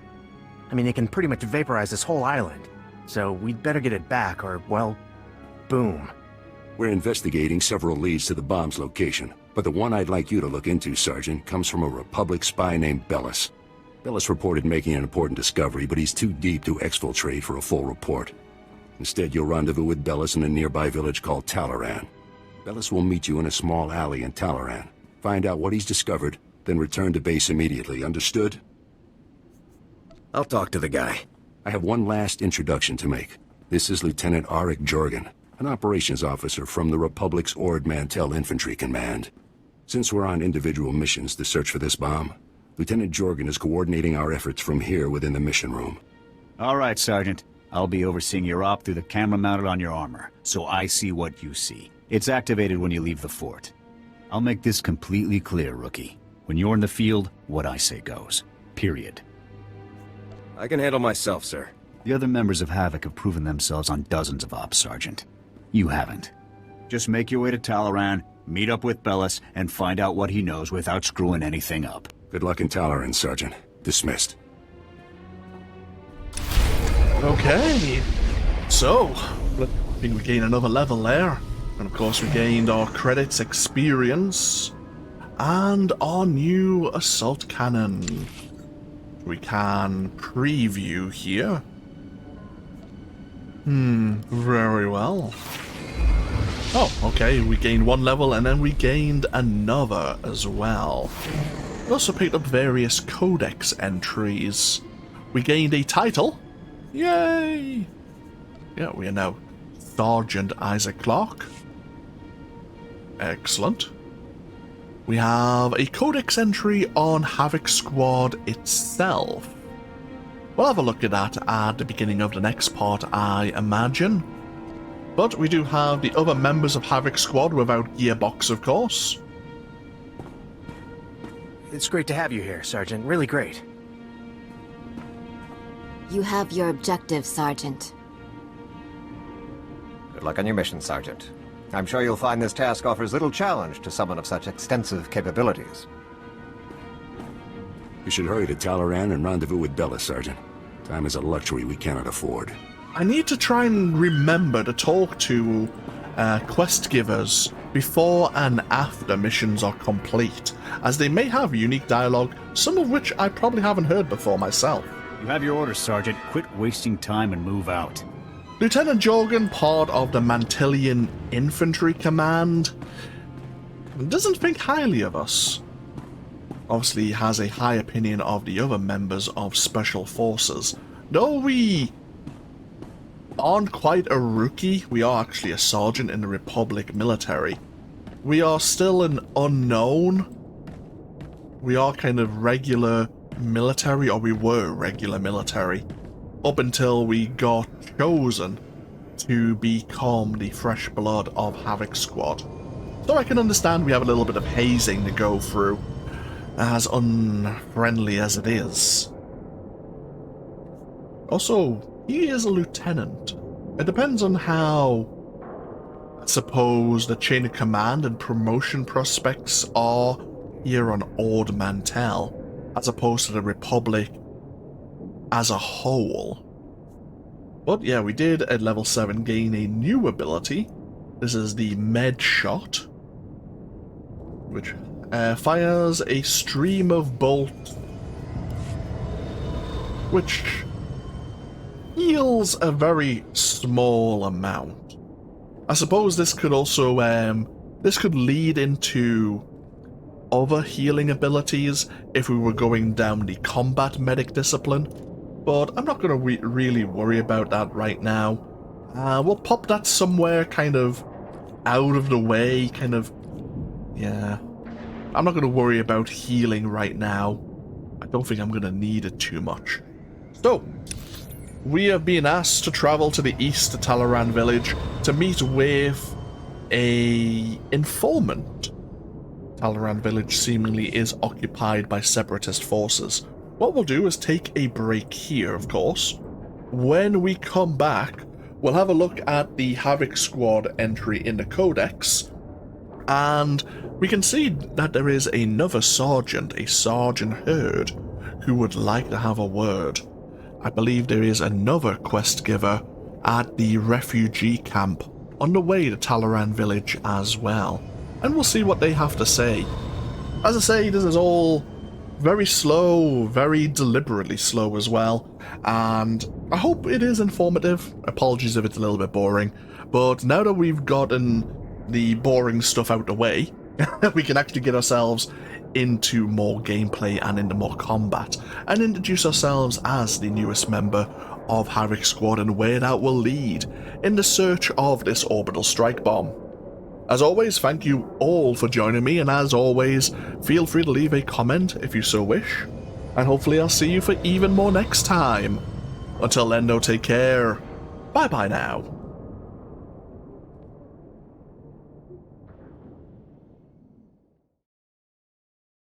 I mean, it can pretty much vaporize this whole island. So we'd better get it back, or, well, boom. We're investigating several leads to the bomb's location, but the one I'd like you to look into, Sergeant, comes from a Republic spy named Bellis. Bellis reported making an important discovery, but he's too deep to exfiltrate for a full report. Instead, you'll rendezvous with Bellis in a nearby village called Talaran. Bellis will meet you in a small alley in Talaran. Find out what he's discovered, then return to base immediately, understood? I'll talk to the guy. I have one last introduction to make. This is Lieutenant Arik Jorgen, an operations officer from the Republic's Ord Mantell Infantry Command. Since we're on individual missions to search for this bomb, Lieutenant Jorgen is coordinating our efforts from here within the mission room. All right, Sergeant. I'll be overseeing your op through the camera mounted on your armor, so I see what you see. It's activated when you leave the fort. I'll make this completely clear, Rookie. When you're in the field, what I say goes. Period. I can handle myself, sir. The other members of Havoc have proven themselves on dozens of ops, Sergeant. You haven't. Just make your way to Talaran, meet up with Bellis, and find out what he knows without screwing anything up. Good luck in Talaran, Sergeant. Dismissed. Okay. So, I think we gained another level there. And of course we gained our credits, experience, and our new assault cannon. We can preview here. Very well. Oh, okay, we gained one level and then we gained another as well. We also picked up various codex entries. We gained a title. Yay! Yeah, we are now Sergeant Isaac Clarke. Excellent. We have a codex entry on Havoc Squad itself. We'll have a look at that at the beginning of the next part, I imagine. But we do have the other members of Havoc Squad without Gearbox, of course. It's great to have you here, Sergeant. Really great. You have your objective, Sergeant. Good luck on your mission, Sergeant. I'm sure you'll find this task offers little challenge to someone of such extensive capabilities. You should hurry to Talaran and rendezvous with Bellis, Sergeant. Time is a luxury we cannot afford. I need to try and remember to talk to quest givers before and after missions are complete, as they may have unique dialogue, some of which I probably haven't heard before myself. You have your orders, Sergeant. Quit wasting time and move out. Lieutenant Jorgen, part of the Mantellian Infantry Command, doesn't think highly of us. Obviously, he has a high opinion of the other members of Special Forces. Though we aren't quite a rookie, we are actually a sergeant in the Republic military. We are still an unknown. We are kind of regular military, or we were regular military, up until we got chosen to become the fresh blood of Havoc Squad. So I can understand we have a little bit of hazing to go through, as unfriendly as it is. Also, he is a lieutenant. It depends on how, I suppose, the chain of command and promotion prospects are here on Ord Mantell, as opposed to the Republic as a whole. But yeah, we did at level 7 gain a new ability. This is the Med Shot, which fires a stream of bolt, which heals a very small amount. I suppose this could also this could lead into other healing abilities if we were going down the combat medic discipline, but I'm not going to really worry about that right now. We'll pop that somewhere kind of out of the way, kind of, yeah. I'm not going to worry about healing right now. I don't think I'm going to need it too much. So, we have been asked to travel to the east to Talaran village to meet with a informant. Talaran village seemingly is occupied by separatist forces. What we'll do is take a break here, of course. When we come back, we'll have a look at the Havoc Squad entry in the Codex, and we can see that there is another sergeant, a Sergeant Hurd, who would like to have a word. I believe there is another quest giver at the refugee camp on the way to Talaran village as well, and we'll see what they have to say. As I say, this is all very slow, very deliberately slow as well, and I hope it is informative. Apologies if it's a little bit boring, but now that we've gotten the boring stuff out the way, we can actually get ourselves into more gameplay and into more combat, and introduce ourselves as the newest member of Havoc Squad and where that will lead in the search of this orbital strike bomb. As always, thank you all for joining me, and as always, feel free to leave a comment if you so wish, and hopefully I'll see you for even more next time. Until then, though, take care. Bye bye now.